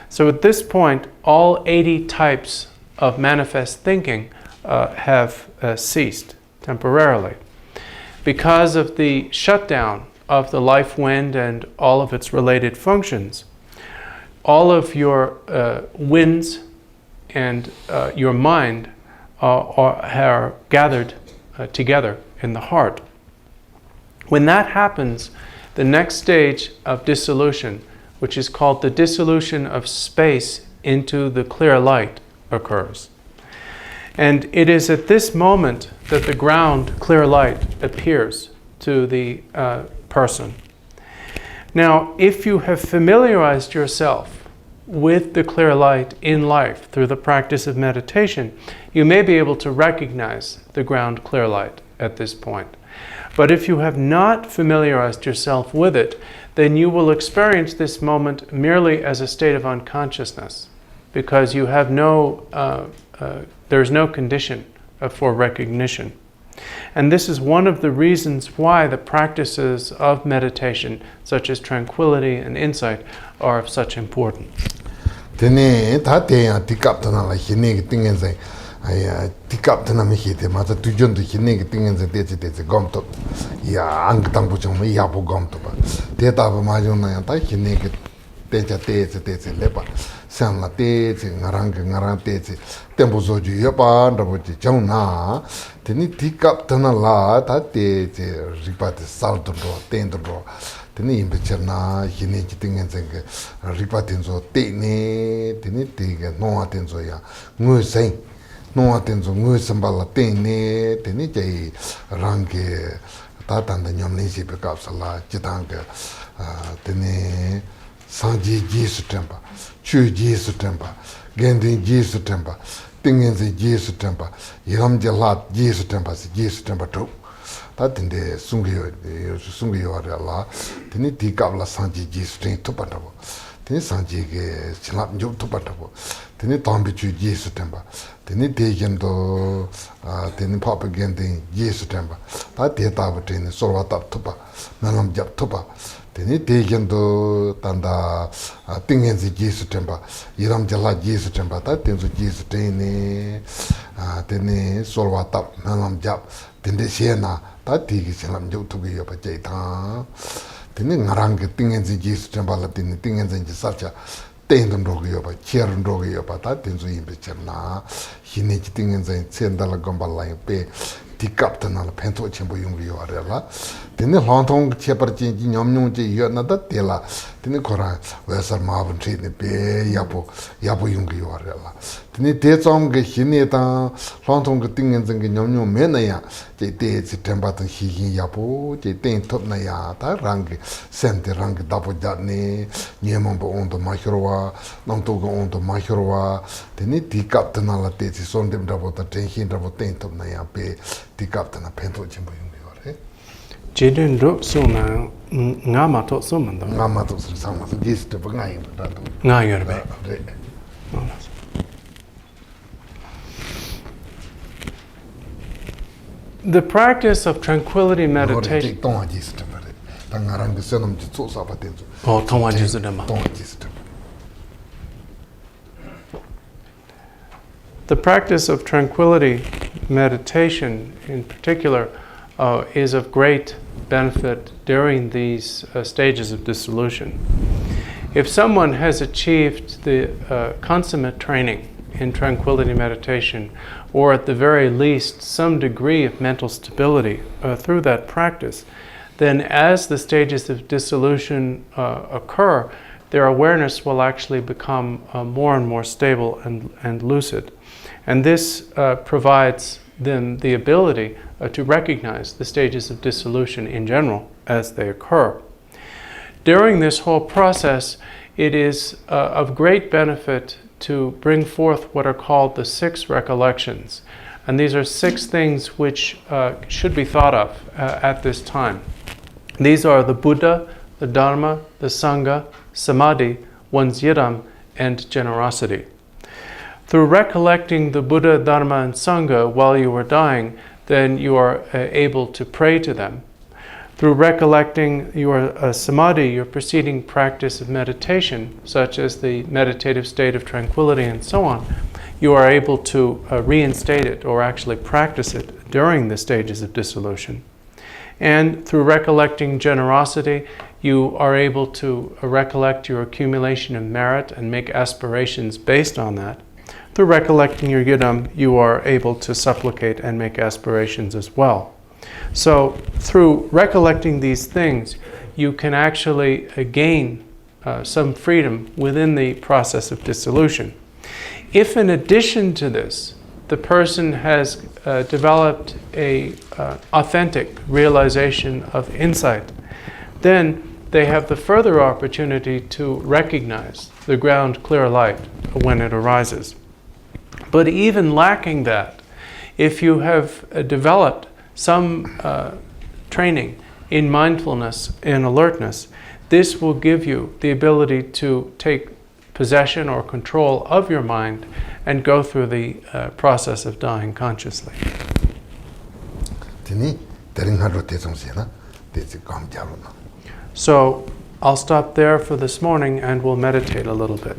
So at this point, all 80 types of manifest thinking have ceased temporarily. Because of the shutdown of the life wind and all of its related functions, all of your winds and your mind are gathered together in the heart. When that happens, the next stage of dissolution, which is called the dissolution of space into the clear light, occurs. And it is at this moment that the ground clear light appears to the person. Now, if you have familiarized yourself with the clear light in life through the practice of meditation, you may be able to recognize the ground clear light at this point. But if you have not familiarized yourself with it, then you will experience this moment merely as a state of unconsciousness, because you have there's no condition for recognition. And this is one of the reasons why the practices of meditation, such as tranquility and insight, are of such importance. Tene ta te ya tikap tana la hine ki tingen se ay tikap tana me hite ma ta tujon tu hine ki tingen se te gom to ya ang tang bu chong ya bu gom to ba te ta ba ma jong na ya ta hine ki te le ba san la te ngarang te tempo zo ju ya ba nda bu ti chong na tene tikap tana la ta te ripa te sal to ten to tene impecherna hine ki tingen se ripa tenzo te ne tene te no atenzo ya ngui sein no atenzo ngui sambala te ne tene jai range ta tanda nyamne si pe kapsala chitang tene sanji ji su tempa chu ji su tempa gendin ji su tempa tingen se ji su tempa yam jalat ji su tempa si ji su tempa to ta tende sungyo la tene ti kapla sanji ji su ten to patabo tene sanji ge chilap njuk to patabo tene tambi chu ji su tempa tene te gendo tene papa gendin ji su tempa ta te tabu tene sorwa tap to pa nalam jap to pa tene te gendo tanda tingen se ji su tempa yiram jala ji su tempa ta tenzo ji su tene tene sorwa tap nalam jap tende siena ta tiki silam jo tuki yo pa chay ta tene ngarang ke tingen se ji su tempa la tene tingen se ji sarcha ten rogi yo pa cher rogi yo pa ta tenzo yimbe cherna hine ki tingen se senda la gomba la pe 디캅트나 펜토 쳔보 용리요아래라 데네 랑통 쳔버지 냠뇽지 요나다 데라 데네 코라 웨서 마분 트리네 베 야보 용리요아래라 데네 대점게 히네다 랑통 그 띵엔증게 냠뇽 메나야 제데 템바트 히히 야보 제데 톱나야 다 랑게 센데 랑게 다보자네 녜몬보 온도 마히로와 남토고 온도 마히로와 데네 디캅트나라 데지 손뎀다보다 텐힌다보 텐톱나야 베 디캅트나 펜토 쳔보 용리요아래 Jidin rup suna ngama to sumanda. ngamato sama giste bangai dato Nga yorbe. The practice of tranquility meditation. Oh, tongwa jisu dama. The practice of tranquility meditation, in particular, is of great benefit during these stages of dissolution. If someone has achieved the consummate training in tranquility meditation, or at the very least some degree of mental stability through that practice, then as the stages of dissolution occur, their awareness will actually become more and more stable and lucid. And this provides them the ability to recognize the stages of dissolution in general as they occur. During this whole process, it is of great benefit to bring forth what are called the 6 recollections. And these are 6 things which should be thought of at this time. These are the Buddha, the Dharma, the Sangha, Samadhi, one's Yidam, and generosity. Through recollecting the Buddha, Dharma, and Sangha while you are dying, then you are able to pray to them. Through recollecting your samadhi, your preceding practice of meditation, such as the meditative state of tranquility and so on, you are able to reinstate it or actually practice it during the stages of dissolution. And through recollecting generosity, you are able to recollect your accumulation of merit and make aspirations based on that. Through recollecting your yidam, you are able to supplicate and make aspirations as well. So through recollecting these things, you can actually gain some freedom within the process of dissolution. If in addition to this, the person has developed a authentic realization of insight, then they have the further opportunity to recognize the ground clear light when it arises. But even lacking that, if you have developed some training in mindfulness and alertness, this will give you the ability to take possession or control of your mind and go through the process of dying consciously. So I'll stop there for this morning and we'll meditate a little bit.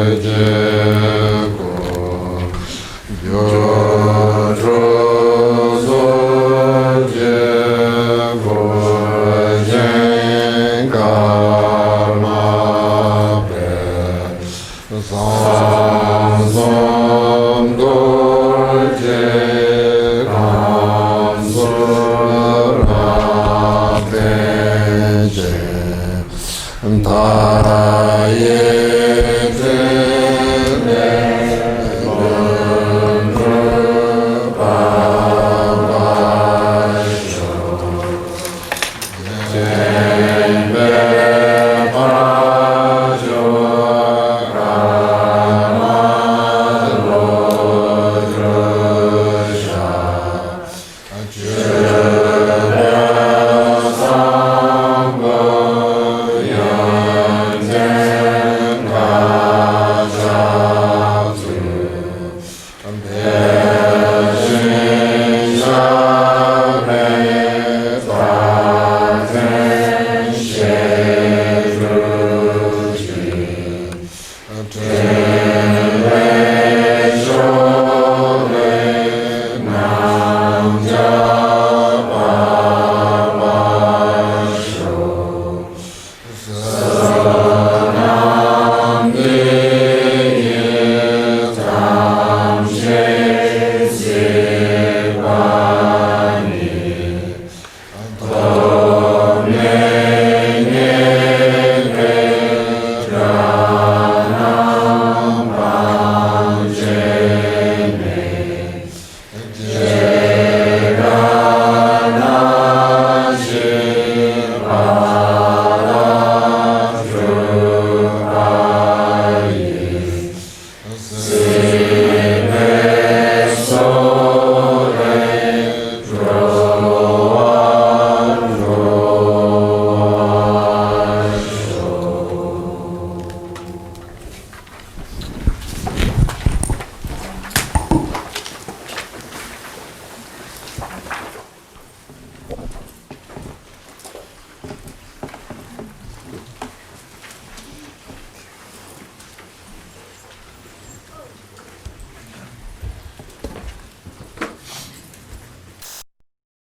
Amen.